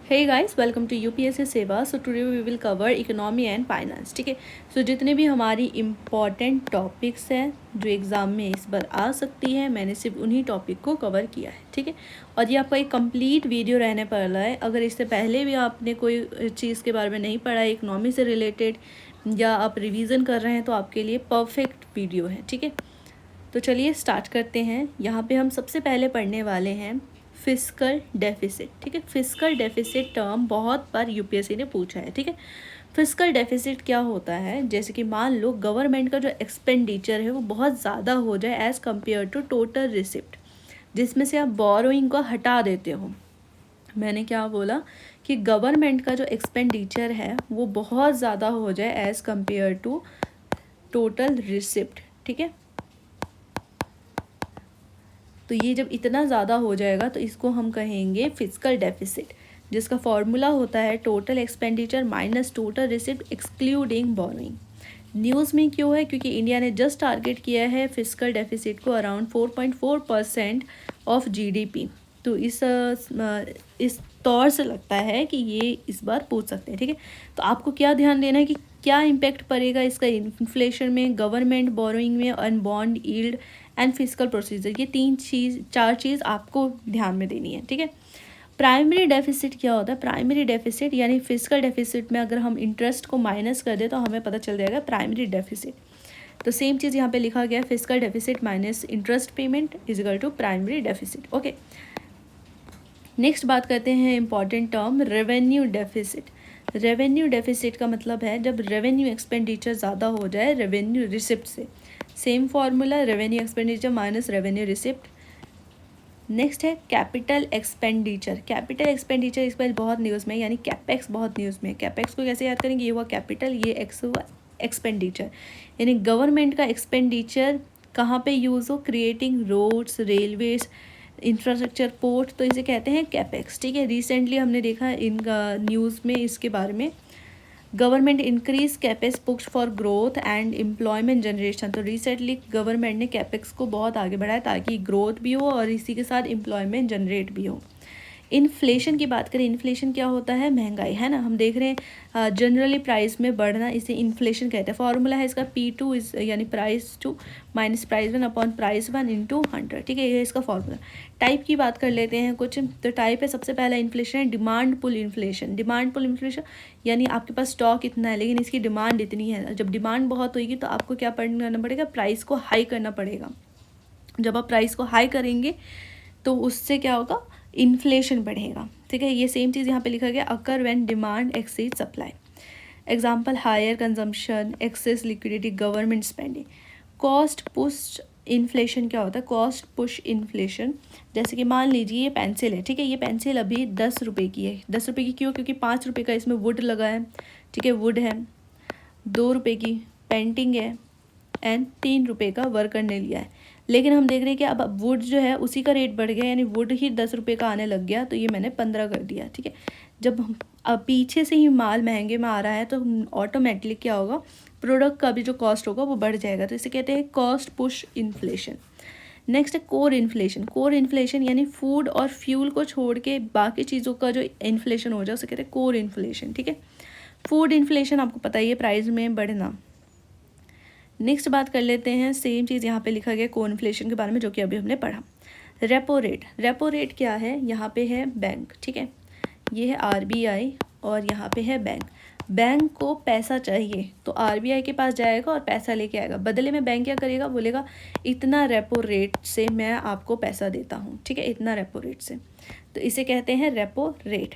Hey guys, welcome to UPSC Seva. So today we will cover economy and finance. ठीक है, सो जितने भी हमारी इम्पॉर्टेंट टॉपिक्स हैं जो एग्ज़ाम में इस बार आ सकती है, मैंने सिर्फ उन्हीं टॉपिक को कवर किया है। ठीक है, और ये आपका एक कंप्लीट वीडियो रहने पर रहा है। अगर इससे पहले भी आपने कोई चीज़ के बारे में नहीं पढ़ा है इकोनॉमी से रिलेटेड, या आप रिविज़न कर रहे हैं, तो आपके लिए परफेक्ट वीडियो है। ठीक है, तो चलिए स्टार्ट करते हैं। यहाँ पे हम सबसे पहले पढ़ने वाले हैं फिस्कल डेफिसिट। ठीक है, फिस्कल डेफिसिट टर्म बहुत बार यूपीएससी ने पूछा है। ठीक है, फिस्कल डेफिसिट क्या होता है? जैसे कि मान लो गवर्नमेंट का जो एक्सपेंडिचर है वो बहुत ज़्यादा हो जाए as compare to total receipt, जिसमें से आप बोरोइंग को हटा देते हो। मैंने क्या बोला कि गवर्नमेंट का जो एक्सपेंडिचर है वो बहुत ज़्यादा हो जाए as compare to total receipt. ठीक है, तो ये जब इतना ज़्यादा हो जाएगा तो इसको हम कहेंगे फिस्कल डेफिसिट, जिसका फॉर्मूला होता है total expenditure minus total receipt excluding borrowing. News में क्यों है? क्योंकि इंडिया ने जस्ट टारगेट किया है फिस्कल डेफिसिट को अराउंड 4.4% ऑफ जीडीपी। तो इस तौर से लगता है कि ये इस बार पूछ सकते हैं। ठीक है, तो आपको क्या ध्यान देना है कि क्या इम्पैक्ट पड़ेगा इसका इन्फ्लेशन में, गवर्नमेंट बोरोइंग में, and bond yield and physical procedure. ये चार चीज़ आपको ध्यान में देनी है। ठीक है, प्राइमरी डेफिसिट क्या होता है? प्राइमरी डेफिसिट यानी फिजिकल डेफिसिट में अगर हम इंटरेस्ट को माइनस कर दें तो हमें पता चल जाएगा प्राइमरी डेफिसिट। तो सेम चीज़ यहाँ पे लिखा गया है, physical deficit minus interest payment is equal to primary deficit. Okay, next बात करते हैं important term revenue deficit. Revenue deficit का मतलब है जब रेवेन्यू एक्सपेंडिचर ज़्यादा हो जाए रेवेन्यू रिसिप्ट से। Same formula, revenue expenditure minus revenue receipt. Next है कैपिटल एक्सपेंडिचर। कैपिटल एक्सपेंडिचर इस पर बहुत न्यूज़ में, यानी कैपेक्स बहुत न्यूज़ में। कैपेक्स को कैसे याद करेंगे? ये हुआ कैपिटल, ये एक्स हुआ एक्सपेंडिचर। यानी गवर्नमेंट का एक्सपेंडिचर कहाँ पे यूज़ हो? Creating roads, railways, infrastructure, port, तो इसे कहते हैं कैपेक्स। ठीक है, रिसेंटली हमने देखा इन न्यूज़ में इसके बारे में, government increase capex push for growth and employment generation. तो रिसेंटली गवर्नमेंट ने कैपेक्स को बहुत आगे बढ़ाया ताकि ग्रोथ भी हो और इसी के साथ एम्प्लॉयमेंट जनरेट भी हो। इन्फ्लेशन की बात करें, इन्फ्लेशन क्या होता है? महंगाई, है ना। हम देख रहे हैं जनरली प्राइस में बढ़ना, इसे इन्फ्लेशन कहते हैं। फॉर्मूला है इसका P2 इज यानी price 2 minus price 1 upon price 1 into 100। ठीक है, ये इसका फॉर्मूला। टाइप की बात कर लेते हैं कुछ। तो टाइप है, सबसे पहला इन्फ्लेशन है demand pull inflation. Demand pull inflation यानी आपके पास स्टॉक इतना है लेकिन इसकी डिमांड इतनी है। जब डिमांड बहुत होगी तो आपको क्या करना पड़ेगा? प्राइस को हाई करना पड़ेगा। जब आप प्राइस को हाई करेंगे तो उससे क्या होगा? इन्फ्लेशन बढ़ेगा। ठीक है, ये सेम चीज़ यहाँ पे लिखा गया, occur when demand exceed supply. Example, higher consumption, excess liquidity, government spending. Cost push inflation क्या होता है? कॉस्ट पुश इन्फ्लेशन, जैसे कि मान लीजिए ये पेंसिल है। ठीक है, ये पेंसिल अभी 10 रुपये की है। 10 रुपये की क्यों? क्योंकि 5 रुपये का इसमें वुड लगा है। ठीक है, वुड है। 2 रुपये की पेंटिंग है एंड 3 रुपये का वर्कर ने लिया है। लेकिन हम देख रहे हैं कि अब वुड जो है उसी का रेट बढ़ गया, यानी वुड ही 10 रुपये का आने लग गया, तो ये मैंने 15 कर दिया। ठीक है, जब अब पीछे से ही माल महंगे में आ रहा है तो ऑटोमेटिकली क्या होगा? प्रोडक्ट का भी जो कॉस्ट होगा वो बढ़ जाएगा। तो इसे कहते हैं कॉस्ट पुश इन्फ्लेशन। नेक्स्ट है कोर इन्फ्लेशन। कोर इन्फ्लेशन यानी फूड और फ्यूल को छोड़ के बाकी चीज़ों का जो इन्फ्लेशन हो जाए उसे कहते हैं कोर इन्फ्लेशन। ठीक है, फूड इन्फ्लेशन आपको पता ही है, प्राइस में बढ़ना। नेक्स्ट बात कर लेते हैं, सेम चीज़ यहाँ पे लिखा गया कोर इन्फ्लेशन के बारे में, जो कि अभी हमने पढ़ा। Repo rate. रेपो रेट क्या है? यहाँ पे है बैंक। ठीक है, ये है आरबीआई और यहाँ पे है बैंक। बैंक को पैसा चाहिए तो आरबीआई के पास जाएगा और पैसा लेके आएगा। बदले में बैंक क्या करेगा? बोलेगा इतना रेपो रेट से मैं आपको पैसा देता हूँ। ठीक है, इतना रेपो रेट से, तो इसे कहते हैं repo rate.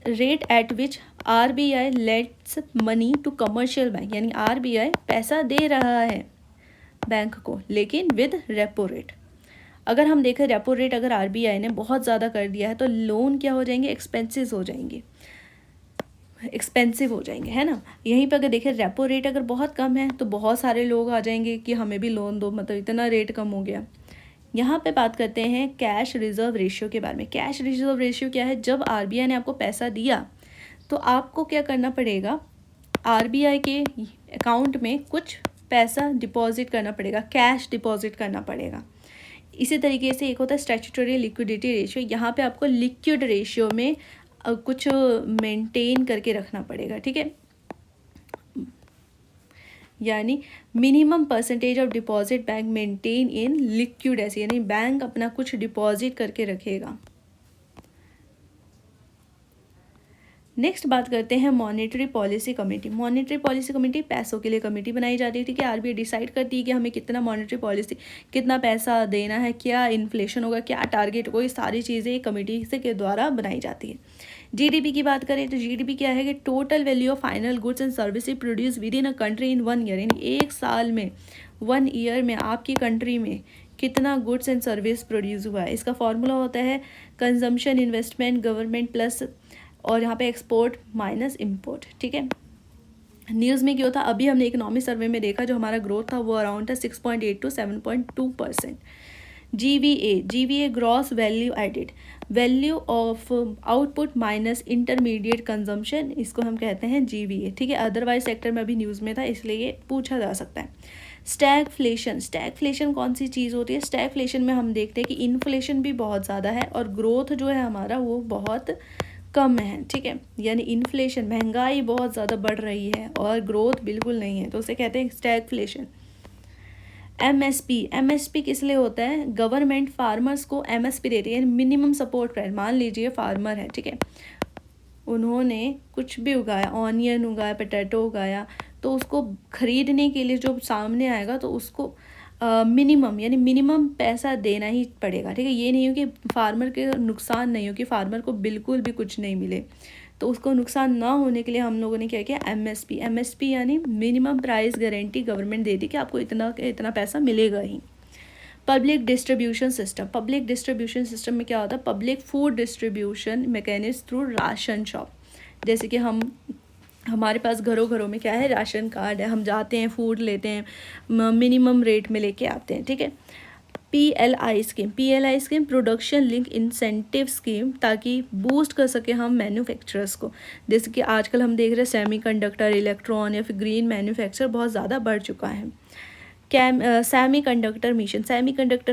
Rate at which RBI lets money to commercial bank, यानी आरबीआई पैसा दे रहा है बैंक को लेकिन विद रेपो रेट। अगर हम देखें रेपो रेट अगर आरबीआई ने बहुत ज़्यादा कर दिया है तो लोन क्या हो जाएंगे? एक्सपेंसिव हो जाएंगे, एक्सपेंसिव हो जाएंगे, है ना। यहीं पर अगर देखें रेपो रेट अगर बहुत कम है तो बहुत सारे लोग आ जाएंगे कि हमें भी लोन दो, मतलब इतना रेट कम हो गया। यहाँ पे बात करते हैं कैश रिजर्व रेशियो के बारे में। कैश रिजर्व रेशियो क्या है? जब आरबीआई ने आपको पैसा दिया तो आपको क्या करना पड़ेगा? आरबीआई के अकाउंट में कुछ पैसा डिपॉजिट करना पड़ेगा, कैश डिपॉजिट करना पड़ेगा। इसी तरीके से एक होता है स्टैट्यूटरी लिक्विडिटी रेशियो, यहाँ पे आपको लिक्विड रेशियो में कुछ मेंटेन करके रखना पड़ेगा, ठीक है, यानी minimum percentage of deposit bank maintain in liquid ऐसे, यानी बैंक अपना कुछ डिपॉजिट करके रखेगा। नेक्स्ट बात करते हैं monetary policy committee. Monetary policy committee पैसों के लिए कमेटी बनाई जाती है, ठीक है। आरबीआई डिसाइड करती है कि हमें कितना मॉनेटरी पॉलिसी, कितना पैसा देना है, क्या इन्फ्लेशन होगा, क्या टारगेट होगा, ये सारी चीज़ें एक कमेटी से के द्वारा बनाई जाती है। जीडीपी की बात करें तो जीडीपी क्या है कि total value of final goods and services produce with in a country in 1 year, यानी एक साल में 1 ईयर में आपकी कंट्री में कितना गुड्स एंड सर्विस प्रोड्यूस हुआ है। इसका फॉर्मूला होता है कंजम्पशन, इन्वेस्टमेंट, गवर्नमेंट प्लस, और यहाँ पे एक्सपोर्ट माइनस इम्पोर्ट, ठीक है। न्यूज़ में क्या होता, अभी हमने इकोनॉमिक सर्वे में देखा जो हमारा ग्रोथ था वो अराउंड था 6.8 to 7.2%। GVA gross value added, value of output minus intermediate consumption, इसको हम कहते हैं जीवीए, ठीक है। अदरवाइज सेक्टर में अभी न्यूज़ में था इसलिए ये पूछा जा सकता है। स्टैगफ्लेशन कौन सी चीज़ होती है? स्टैगफ्लेशन में हम देखते हैं कि इन्फ्लेशन भी बहुत ज़्यादा है और ग्रोथ जो है हमारा वो बहुत कम है, ठीक है। यानी इन्फ्लेशन, महंगाई बहुत ज़्यादा बढ़ रही है और ग्रोथ बिल्कुल नहीं है, तो उसे कहते हैं स्टैगफ्लेशन। एमएसपी किस लिए होता है? गवर्नमेंट फार्मर्स को एमएसपी देती है, मिनिमम सपोर्ट प्राइस। मान लीजिए फार्मर है, ठीक है, उन्होंने कुछ भी उगाया, ऑनियन उगाया, पोटैटो उगाया, तो उसको खरीदने के लिए जो सामने आएगा तो उसको मिनिमम यानी मिनिमम पैसा देना ही पड़ेगा, ठीक है। ये नहीं हो कि फार्मर के नुकसान नहीं हो, कि फार्मर को बिल्कुल भी कुछ नहीं मिले, तो उसको नुकसान ना होने के लिए हम लोगों ने क्या किया, एमएसपी यानी मिनिमम प्राइस गारंटी गवर्नमेंट दे दी कि आपको इतना पैसा मिलेगा ही। पब्लिक डिस्ट्रीब्यूशन सिस्टम में क्या होता है? Public food distribution mechanism through ration shop, जैसे कि हमारे पास घरों में क्या है, राशन कार्ड है, हम जाते हैं फूड लेते हैं, मिनिमम रेट में लेके आते हैं, ठीक है। PLI scheme production link incentive scheme, ताकि बूस्ट कर सके हम मैन्युफैक्चरर्स को, जैसे कि आजकल हम देख रहे हैं सेमीकंडक्टर, इलेक्ट्रॉन या फिर ग्रीन मैन्युफैक्चर बहुत ज़्यादा बढ़ चुका है। सेमीकंडक्टर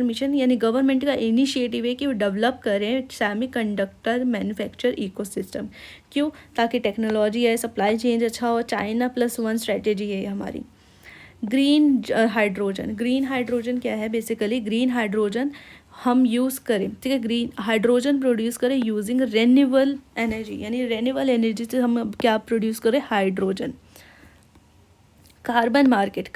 मिशन यानी गवर्नमेंट का इनिशिएटिव है कि वो डेवलप करें सेमीकंडक्टर मैन्युफैक्चर इकोसिस्टम। क्यों? ताकि टेक्नोलॉजी है, सप्लाई चेन अच्छा हो। चाइना +1 स्ट्रेटेजी है हमारी। ग्रीन हाइड्रोजन क्या है? बेसिकली ग्रीन हाइड्रोजन हम यूज़ करें, ठीक है, ग्रीन हाइड्रोजन प्रोड्यूस करें यूजिंग रेन्यूएबल एनर्जी, यानी रेन्यूएबल एनर्जी से हम क्या प्रोड्यूस करें? Hydrogen. Carbon market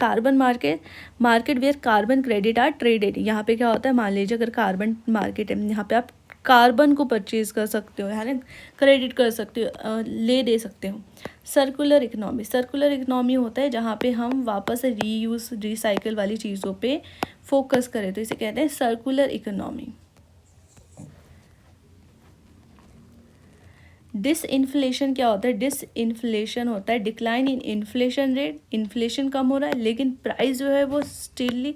where carbon credit are traded, यहाँ पे क्या होता है, मान लीजिए अगर कार्बन मार्केट है, यहाँ पे आप कार्बन को परचेज कर सकते हो, है ना, क्रेडिट कर सकते हो, ले दे सकते हो। सर्कुलर इकोनॉमी होता है जहाँ पे हम वापस से रीयूज रिसाइकिल वाली चीज़ों पे फोकस करें, तो इसे कहते हैं सर्कुलर इकोनॉमी। डिसइन्फ्लेशन क्या होता है? डिसइन्फ्लेशन होता है decline in inflation rate, inflation कम हो रहा है लेकिन प्राइस जो है वो स्टिली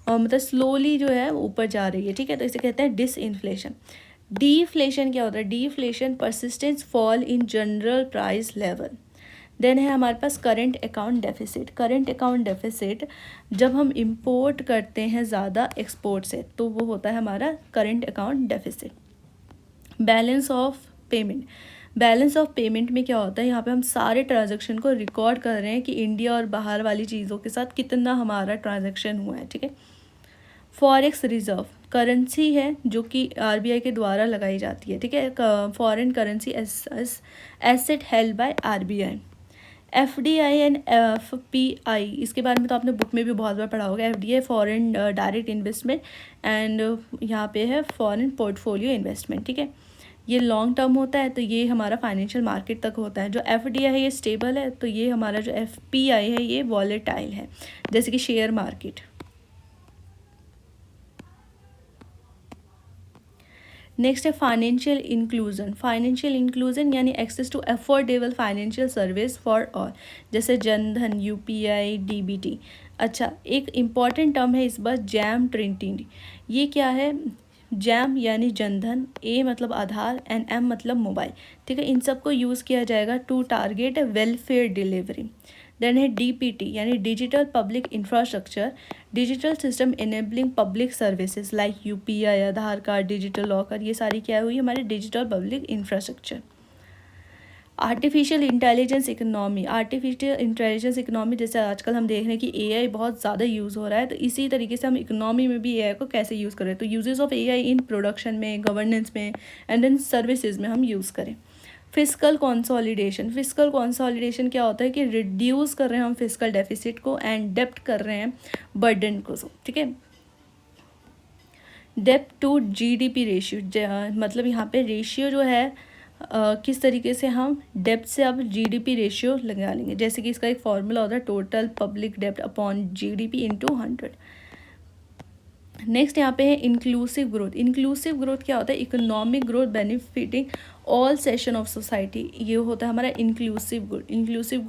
मतलब स्लोली जो है ऊपर जा रही है, ठीक है, तो इसे कहते हैं डिसइन्फ्लेशन। डीफ्लेशन क्या होता है? Deflation persistence fall in general price level. Then है हमारे पास करंट अकाउंट डेफिसिट, जब हम इंपोर्ट करते हैं ज़्यादा एक्सपोर्ट से तो वो होता है हमारा current account deficit. Balance of payment में क्या होता है? यहाँ पे हम सारे ट्रांजैक्शन को रिकॉर्ड कर रहे हैं कि इंडिया और बाहर वाली चीज़ों के साथ कितना हमारा ट्रांजैक्शन हुआ है, ठीक है। फॉरेक्स रिजर्व करेंसी है जो कि आरबीआई के द्वारा लगाई जाती है, ठीक है, foreign currency asset held by RBI. FDI and FPI, इसके बारे में तो आपने बुक में भी बहुत बार पढ़ा होगा। FDI foreign direct investment and यहाँ पे है फॉरेन पोर्टफोलियो इन्वेस्टमेंट, ठीक है। ये लॉन्ग टर्म होता है तो ये हमारा फाइनेंशियल मार्केट तक होता है। जो एफडीआई है ये स्टेबल है, तो ये हमारा जो एफपीआई है ये वॉलेटाइल है, जैसे कि शेयर मार्केट। नेक्स्ट है फाइनेंशियल इंक्लूजन यानी access to affordable financial service for all, जैसे जनधन, यूपीआई, डीबीटी। अच्छा, एक इम्पॉर्टेंट टर्म है इस बार जैम ट्रिनिटी। ये क्या है? जैम यानी जनधन, ए मतलब आधार एंड एम मतलब मोबाइल, ठीक है, इन सब को यूज़ किया जाएगा to target welfare delivery. Then है DPT यानी digital public infrastructure, digital system enabling public services like UPI, Aadhaar card, digital locker, ये सारी क्या हुई हमारे digital public infrastructure. Artificial intelligence economy, artificial intelligence economy जैसे आजकल हम देख रहे हैं कि AI बहुत ज़्यादा यूज़ हो रहा है, तो इसी तरीके से हम इकोनॉमी में भी AI को कैसे यूज़ करें, तो uses of AI in production में, गवर्नेंस में एंड देन सर्विसेज में हम यूज़ करें। फिस्कल कंसोलिडेशन, फिस्कल कंसोलिडेशन क्या होता है कि रिड्यूस कर रहे हैं हम फिस्कल डेफिसिट को एंड डेप्ट कर रहे हैं बर्डन को, ठीक है। डेप्ट टू GDP रेशियो, मतलब यहाँ पे रेशियो जो है किस तरीके से हम डेप्ट से अब GDP रेशियो लगा लेंगे, जैसे कि इसका एक फॉर्मूला होता है टोटल पब्लिक डेप्ट अपॉन GDP इंटू 100। नेक्स्ट यहाँ पे है इंक्लूसिव ग्रोथ। इंक्लूसिव ग्रोथ क्या होता है, economic growth benefiting all section of society, ये होता है हमारा इंक्लूसिव ग्रोथ। इंक्लूसिव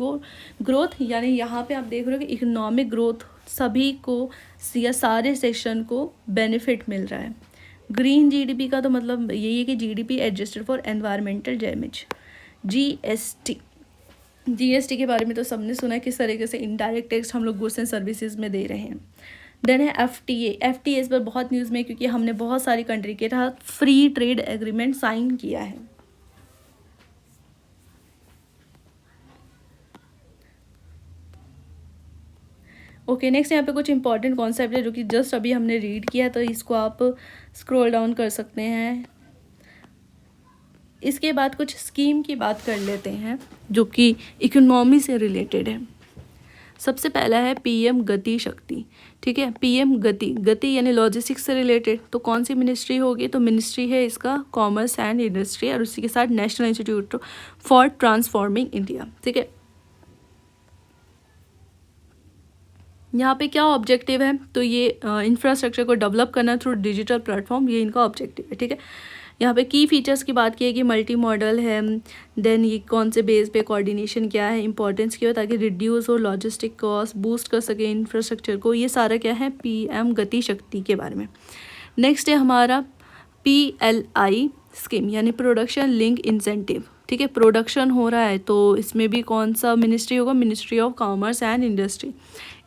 ग्रोथ यानी यहाँ पे आप देख रहे हो कि इकोनॉमिक ग्रोथ सभी को या सारे सेक्शन को बेनिफिट मिल रहा है। ग्रीन GDP का तो मतलब यही है कि GDP adjusted for environmental damage. GST के बारे में तो सबने सुना है, किस तरीके से इनडायरेक्ट टैक्स हम लोग गुड्स एंड सर्विसेज में दे रहे हैं। देन है FTA इस पर बहुत न्यूज़ में, क्योंकि हमने बहुत सारी कंट्री के साथ फ्री ट्रेड एग्रीमेंट साइन किया है। ओके, नेक्स्ट यहाँ पे कुछ इंपॉर्टेंट कॉन्सेप्ट है जो कि जस्ट अभी हमने रीड किया है, तो इसको आप स्क्रॉल डाउन कर सकते हैं। इसके बाद कुछ स्कीम की बात कर लेते हैं जो कि इकोनॉमी से रिलेटेड है। सबसे पहला है PM गति शक्ति, ठीक है। PM गति यानी लॉजिस्टिक्स से रिलेटेड, तो कौन सी मिनिस्ट्री होगी, तो मिनिस्ट्री है इसका कॉमर्स एंड इंडस्ट्री, और उसी के साथ national institute for transforming India, ठीक है। यहाँ पे क्या ऑब्जेक्टिव है, तो ये इंफ्रास्ट्रक्चर को डेवलप करना थ्रू डिजिटल प्लेटफॉर्म, ये इनका ऑब्जेक्टिव है, ठीक है। यहाँ पे की फीचर्स की बात की है कि मल्टी मॉडल है, देन ये कौन से बेस पे कोऑर्डिनेशन क्या है, इंपॉर्टेंस क्या है, ताकि रिड्यूस हो लॉजिस्टिक कॉस्ट, बूस्ट कर सके इंफ्रास्ट्रक्चर को, ये सारा क्या है PM गति शक्ति के बारे में। नेक्स्ट है हमारा PLI स्कीम यानी प्रोडक्शन लिंक इंसेंटिव, ठीक है। प्रोडक्शन हो रहा है तो इसमें भी कौन सा मिनिस्ट्री होगा, ministry of commerce and industry.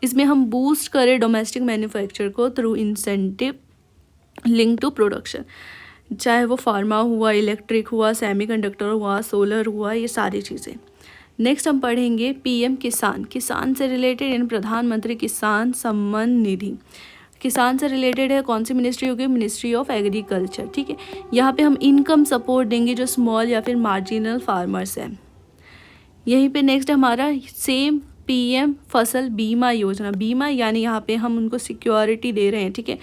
इसमें हम बूस्ट करें डोमेस्टिक मैन्युफैक्चर को through incentive link to production, चाहे वो फार्मा हुआ, इलेक्ट्रिक हुआ, सेमीकंडक्टर हुआ, सोलर हुआ, ये सारी चीज़ें। नेक्स्ट हम पढ़ेंगे PM किसान से रिलेटेड इन प्रधानमंत्री किसान सम्मान निधि। किसान से रिलेटेड है, कौन सी मिनिस्ट्री होगी, मिनिस्ट्री ऑफ एग्रीकल्चर, ठीक है। यहाँ पे हम इनकम सपोर्ट देंगे जो स्मॉल या फिर मार्जिनल फार्मर्स हैं। यहीं पे नेक्स्ट हमारा सेम PM फसल बीमा योजना, बीमा यानी यहाँ पे हम उनको सिक्योरिटी दे रहे हैं, ठीक है।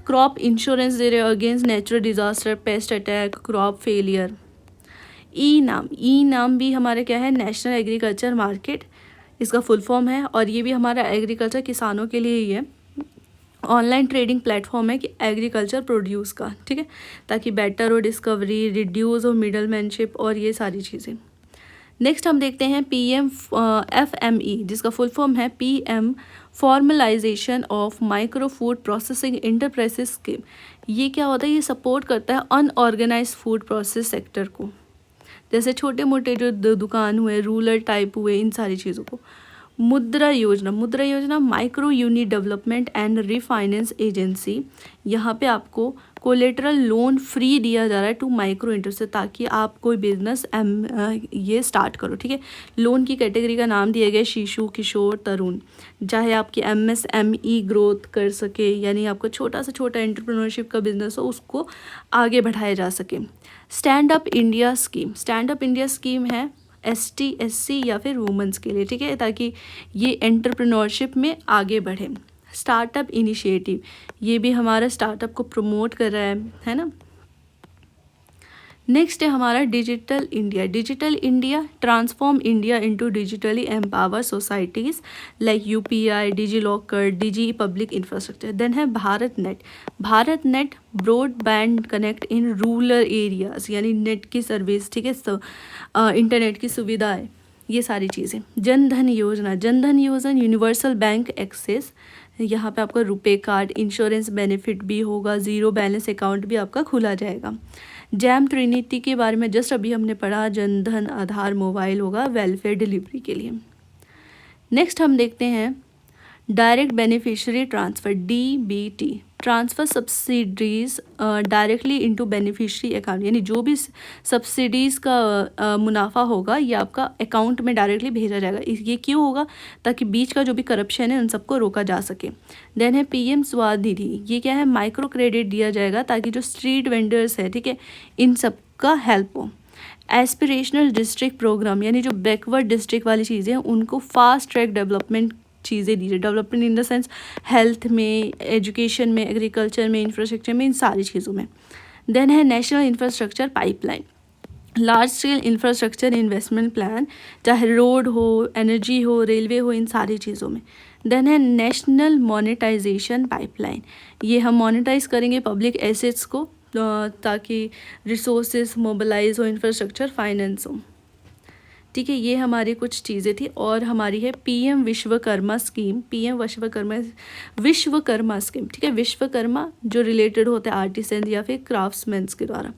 क्रॉप इंश्योरेंस दे रहे हैं against natural disaster, pest attack, crop failure. E NAM भी हमारे क्या है, नेशनल एग्रीकल्चर मार्केट इसका फुल फॉर्म है, और ये भी हमारा एग्रीकल्चर किसानों के लिए ही है। ऑनलाइन ट्रेडिंग प्लेटफॉर्म है कि एग्रीकल्चर प्रोड्यूस का, ठीक है, ताकि बेटर हो डिस्कवरी, रिड्यूस हो मिडलमैनशिप और ये सारी चीज़ें। नेक्स्ट हम देखते हैं PM FME जिसका फुल फॉर्म है PM formalisation of micro food processing enterprises scheme. ये क्या होता है, ये सपोर्ट करता है अनऑर्गेनाइज फूड प्रोसेस सेक्टर को, जैसे छोटे मोटे जो दुकान हुए, रूरल टाइप हुए, इन सारी चीज़ों को। मुद्रा योजना micro unit development and refinance agency, यहाँ पे आपको कोलेटरल लोन फ्री दिया जा रहा है टू माइक्रो इंटरेस्ट से, ताकि आप कोई बिजनेस ये स्टार्ट करो, ठीक है। लोन की कैटेगरी का नाम दिया गया शिशु, किशोर, तरुण, चाहे आपकी MSME ग्रोथ कर सके, यानी आपका छोटा से छोटा एंटरप्रेन्योरशिप का बिजनेस हो, उसको आगे बढ़ाया जा सके। स्टैंड अप इंडिया स्कीम है ST SC या फिर वुमेंस के लिए, ठीक है, ताकि ये एंटरप्रेन्योरशिप में आगे बढ़े। स्टार्टअप इनिशिएटिव, ये भी हमारा स्टार्टअप को प्रमोट कर रहा है ना। नेक्स्ट है हमारा digital India transform India into digitally empower societies like UPI, digi locker, डिजी पब्लिक इंफ्रास्ट्रक्चर। देन है Bharat net broadband connect in rural areas, यानी नेट की सर्विस, ठीक है, इंटरनेट की सुविधाएँ, ये सारी चीज़ें। जन धन योजना यूनिवर्सल बैंक एक्सेस, यहाँ पे आपका रुपे कार्ड, इंश्योरेंस बेनिफिट भी होगा, ज़ीरो बैलेंस अकाउंट भी आपका खुला जाएगा। जैम ट्रिनिटी के बारे में जस्ट अभी हमने पढ़ा, जनधन आधार मोबाइल होगा वेलफेयर डिलीवरी के लिए। नेक्स्ट हम देखते हैं direct beneficiary transfer, DBT, transfer subsidies directly into beneficiary account, यानी जो भी सब्सिडीज़ का मुनाफा होगा ये आपका अकाउंट में डायरेक्टली भेजा जाएगा। ये क्यों होगा? ताकि बीच का जो भी करप्शन है उन सबको रोका जा सके। देन है PM स्वानिधि, ये क्या है? माइक्रो क्रेडिट दिया जाएगा ताकि जो स्ट्रीट वेंडर्स है, ठीक है, इन सब का हेल्प हो। एस्पिरेशनल डिस्ट्रिक्ट प्रोग्राम, यानी जो बैकवर्ड डिस्ट्रिक्ट वाली चीज़ें हैं उनको फास्ट ट्रैक डेवलपमेंट चीज़ें दीजिए। Development in the sense health में, एजुकेशन में, एग्रीकल्चर में, इंफ्रास्ट्रक्चर में, इन सारी चीज़ों में। देन है national infrastructure pipeline, large scale infrastructure investment plan, चाहे रोड हो, एनर्जी हो, रेलवे हो, इन सारी चीज़ों में। देन है नेशनल मोनेटाइजेशन पाइपलाइन, ये हम मोनेटाइज करेंगे पब्लिक एसेट्स को ताकि रिसोर्सेज मोबिलाइज हो, इंफ्रास्ट्रक्चर फाइनेंस हो, ठीक है। ये हमारी कुछ चीज़ें थी। और हमारी है PM Vishwakarma scheme, PM Vishwakarma scheme, ठीक है। विश्वकर्मा जो रिलेटेड होते हैं आर्टिसन या फिर क्राफ्ट्समैन्स के द्वारा,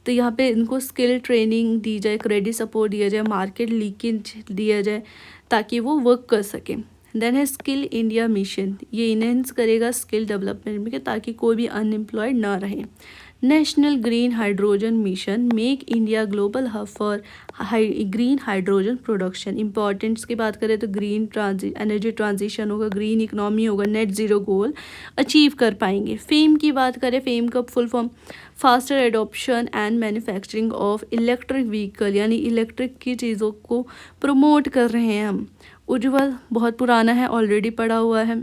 तो यहाँ पे इनको स्किल ट्रेनिंग दी जाए, क्रेडिट सपोर्ट दिया जाए, मार्केट लीकेज दिया जाए ताकि वो वर्क कर सकें। देन है स्किल इंडिया मिशन, ये इनहेंस करेगा स्किल डेवलपमेंट में ताकि कोई भी अनएम्प्लॉयड ना रहे। National green hydrogen mission, make India global hub for green hydrogen production. Importance की बात करें तो ग्रीन एनर्जी ट्रांजिशन होगा, ग्रीन इकोनॉमी होगा, नेट ज़ीरो गोल अचीव कर पाएंगे। फेम की बात करें, फेम का full form faster adoption and manufacturing of electric vehicle, यानी इलेक्ट्रिक की चीज़ों को प्रमोट कर रहे हैं हम। उज्ज्वल बहुत पुराना है, ऑलरेडी पढ़ा हुआ है।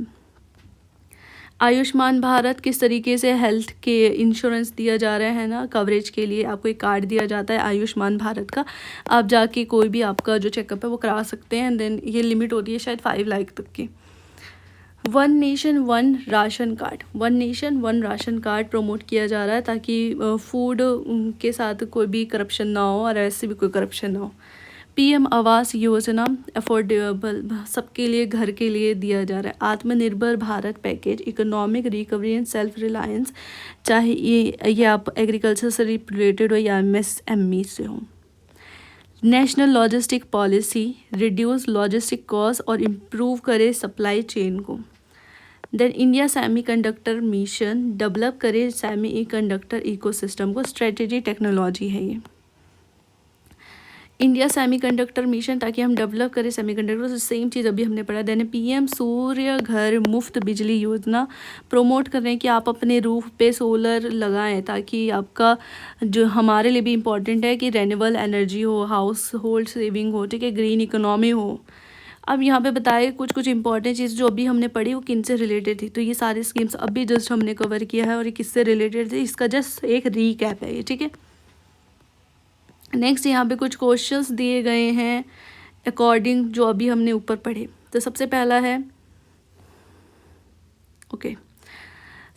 आयुष्मान भारत, किस तरीके से हेल्थ के इंश्योरेंस दिया जा रहा है ना, कवरेज के लिए आपको एक कार्ड दिया जाता है आयुष्मान भारत का, आप जाके कोई भी आपका जो चेकअप है वो करा सकते हैं। देन ये लिमिट होती है शायद 5 लाख तक की। One nation one ration card, one nation one ration card promote किया जा रहा है ताकि फूड के साथ कोई भी करप्शन ना हो और ऐसे भी कोई करप्शन ना हो। PM आवास योजना, अफोर्डेबल सबके लिए घर के लिए दिया जा रहा है। आत्मनिर्भर Bharat package, economic recovery and self reliance, चाहे ये आप एग्रीकल्चर से रिलेटेड हो या MSME से हो। National logistic policy, reduce logistic cost और इम्प्रूव करे सप्लाई चेन को। Then India semiconductor mission, develop करे सेमीकंडक्टर इकोसिस्टम को, स्ट्रेटेजी टेक्नोलॉजी है ये। इंडिया सेमीकंडक्टर मिशन, ताकि हम डेवलप करें सेमीकंडक्टर, सेम चीज़ अभी हमने पढ़ा। देन PM सूर्य घर मुफ्त बिजली योजना, प्रोमोट कर रहे हैं कि आप अपने रूफ पे सोलर लगाएं ताकि आपका जो हमारे लिए भी इम्पॉर्टेंट है कि रेन्यूएबल एनर्जी हो, हाउस होल्ड सेविंग हो, ठीक है, ग्रीन इकोनॉमी हो। अब यहाँ पे बताए कुछ कुछ इंपॉर्टेंट चीज़ जो अभी हमने पढ़ी वो किन से रिलेटेड थी, तो ये सारी स्कीम्स अभी जस्ट हमने कवर किया है और ये किससे रिलेटेड थी, इसका जस्ट एक रीकैप है ये, ठीक है। नेक्स्ट यहाँ पे कुछ क्वेश्चंस दिए गए हैं अकॉर्डिंग जो अभी हमने ऊपर पढ़े। तो सबसे पहला है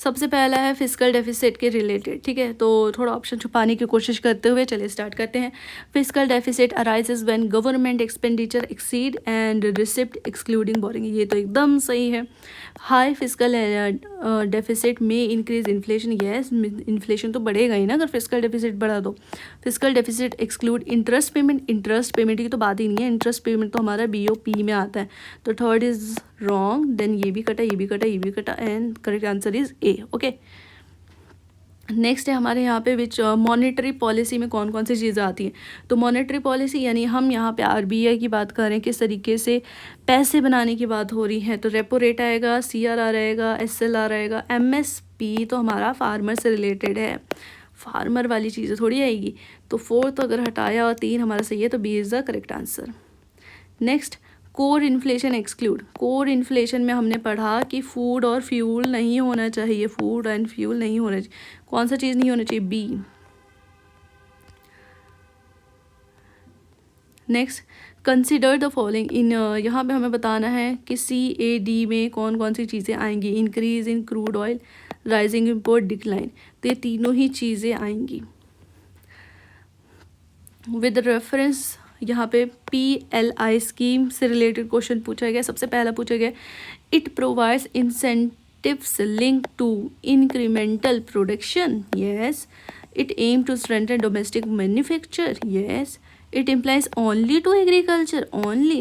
सबसे पहला है फिस्कल डेफिसिट के रिलेटेड, ठीक है। तो थोड़ा ऑप्शन छुपाने की कोशिश करते हुए चलिए स्टार्ट करते हैं। Fiscal deficit arises when government expenditure exceed and receipt excluding boring, ये तो एकदम सही है। हाई फिस्कल डेफिसिट में इंक्रीज इन्फ्लेशन, यस इन्फ्लेशन तो बढ़ेगा ही ना अगर फिस्कल डेफिसिट बढ़ा दो। Fiscal deficit exclude interest payment की तो बात ही नहीं है, इंटरेस्ट पेमेंट तो हमारा BOP में आता है, तो थर्ड इज रॉन्ग। देन ये भी कटा, ये भी कटा, ये भी कटा, and correct answer is A, okay. Next है हमारे यहाँ पे विच मॉनेटरी पॉलिसी में कौन कौन सी चीज़ें आती हैं। तो मॉनेटरी पॉलिसी यानी हम यहाँ पे RBI की बात कर रहे हैं, किस तरीके से पैसे बनाने की बात हो रही है, तो रेपो रेट आएगा, CRR आएगा, SLR आएगा। MSP तो हमारा फार्मर से रिलेटेड है, फार्मर वाली चीज़ें थोड़ी आएगी। तो 4 तो अगर हटाया और 3 हमारा सही है, तो B is the correct answer. Next core inflation exclude, core inflation में हमने पढ़ा कि फूड और फ्यूल नहीं होना चाहिए, फूड एंड फ्यूल नहीं होना चाहिए। कौन सा चीज़ नहीं होना चाहिए? B। Next consider the following in, यहाँ पे हमें बताना है कि CAD में कौन कौन सी चीज़ें आएंगी। Increase in crude oil, rising import, decline, तो ये तीनों ही चीज़ें आएंगी। विद रेफरेंस यहाँ पे PLI स्कीम से रिलेटेड क्वेश्चन पूछा गया। सबसे पहला पूछा गया it provides incentives link to incremental production, yes It aim to strengthen domestic manufacture. Yes. It implies only to agriculture. Only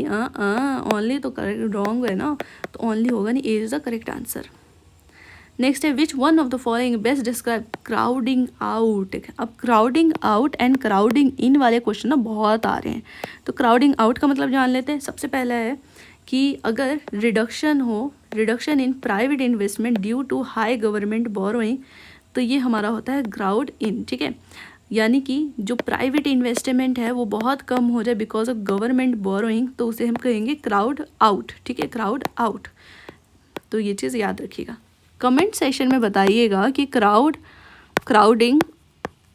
only तो correct wrong है ना, तो only होगा नहीं. A is the correct answer. Next है which one of the following best describe crowding out. अब crowding out and crowding in वाले question ना बहुत आ रहे हैं. तो क्राउडिंग आउट का मतलब जान लेते हैं. सबसे पहला है कि अगर reduction in private investment due to high government borrowing, तो ये हमारा होता है क्राउड इन. ठीक है, यानी कि जो प्राइवेट इन्वेस्टमेंट है वो बहुत कम हो जाए बिकॉज ऑफ गवर्नमेंट बोरोइंग, तो उसे हम कहेंगे क्राउड आउट. ठीक है, क्राउड आउट. तो ये चीज़ याद रखिएगा. कमेंट सेशन में बताइएगा कि क्राउडिंग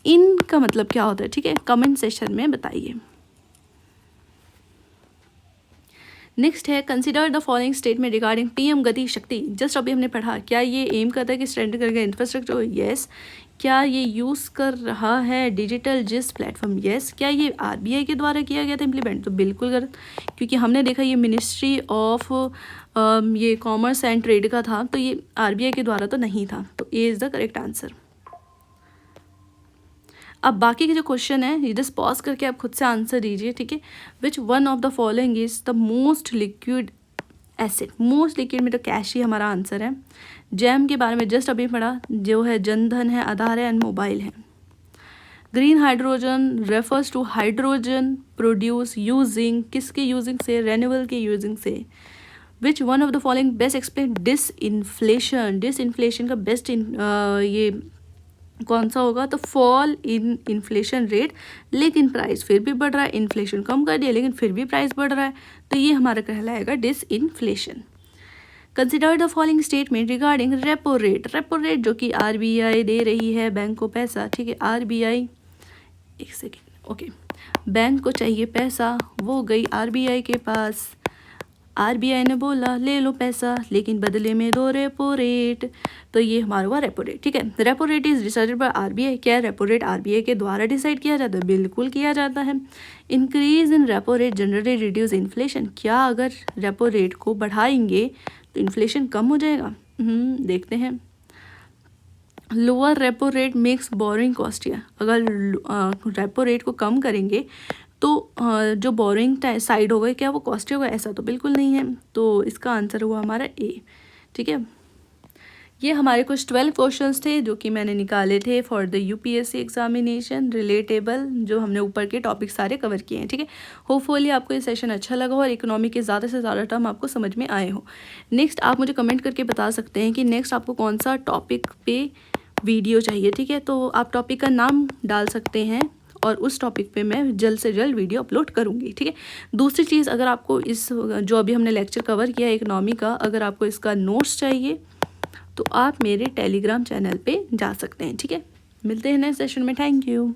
इन का मतलब क्या होता है. ठीक है, कमेंट सेशन में बताइए. नेक्स्ट है consider the following statement regarding PM गति शक्ति. जस्ट अभी हमने पढ़ा, क्या ये एम करता है कि स्ट्रेंथन करके इंफ्रास्ट्रक्चर. यस. क्या ये यूज़ कर रहा है डिजिटल जिस प्लेटफॉर्म. यस. क्या ये आरबीआई के द्वारा किया गया था इम्प्लीमेंट. तो बिल्कुल गलत, क्योंकि हमने देखा ये मिनिस्ट्री ऑफ ये कॉमर्स एंड ट्रेड का था, तो ये आरबीआई के द्वारा तो नहीं था. तो A is the correct answer. अब बाकी के जो क्वेश्चन है ये जस्ट पॉज करके आप खुद से आंसर दीजिए. ठीक है, which one of the following is the most liquid asset. Most liquid में तो कैश ही हमारा आंसर है. जैम के बारे में जस्ट अभी पढ़ा, जो है जनधन है, आधार है एंड मोबाइल है. Green hydrogen refers to hydrogen produce using, किसके यूजिंग से, रेन्यूएबल के यूजिंग से. Which one of the following best explain disinflation. Disinflation का बेस्ट ये कौन सा होगा. तो फॉल इन इन्फ्लेशन रेट, लेकिन प्राइस फिर भी बढ़ रहा है. इन्फ्लेशन कम कर दिया लेकिन फिर भी प्राइस बढ़ रहा है, तो ये हमारा कहलाएगा disinflation. Consider the following statement regarding repo rate. Repo rate जो कि आरबीआई दे रही है बैंक को पैसा. ठीक है, आरबीआई, एक सेकेंड, ओके, बैंक को चाहिए पैसा, वो गई आरबीआई के पास. आरबीआई ने बोला ले लो पैसा, लेकिन बदले में दो रेपो रेट. तो ये हमारा हुआ रेपो रेट. ठीक है, repo rate is decided by RBI. क्या रेपो रेट आरबीआई के द्वारा डिसाइड किया जाता है. बिल्कुल किया जाता है. Increase in repo rate generally reduce inflation. क्या अगर रेपो रेट को बढ़ाएंगे तो इन्फ्लेशन कम हो जाएगा. देखते हैं. Lower repo rate makes borrowing costlier. अगर रेपो रेट को कम करेंगे तो जो बोरिंग साइड होगा क्या वो कॉस्टली होगा. ऐसा तो बिल्कुल नहीं है. तो इसका आंसर हुआ हमारा ए. ठीक है, ये हमारे कुछ 12 क्वेश्चंस थे जो कि मैंने निकाले थे for the UPSC examination relatable, जो हमने ऊपर के टॉपिक सारे कवर किए हैं. ठीक है, होपफुली आपको ये सेशन अच्छा लगा हो और इकोनॉमी के ज़्यादा से ज़्यादा टर्म आपको समझ में आए हो. नेक्स्ट आप मुझे कमेंट करके बता सकते हैं कि नेक्स्ट आपको कौन सा टॉपिक पे वीडियो चाहिए. ठीक है, तो आप टॉपिक का नाम डाल सकते हैं और उस टॉपिक पे मैं जल्द से जल्द वीडियो अपलोड करूँगी. ठीक है, दूसरी चीज़, अगर आपको इस जो अभी हमने लेक्चर कवर किया इकोनॉमी का, अगर आपको इसका नोट्स चाहिए तो आप मेरे टेलीग्राम चैनल पे जा सकते हैं. ठीक है, मिलते हैं नेक्स्ट सेशन में. Thank you.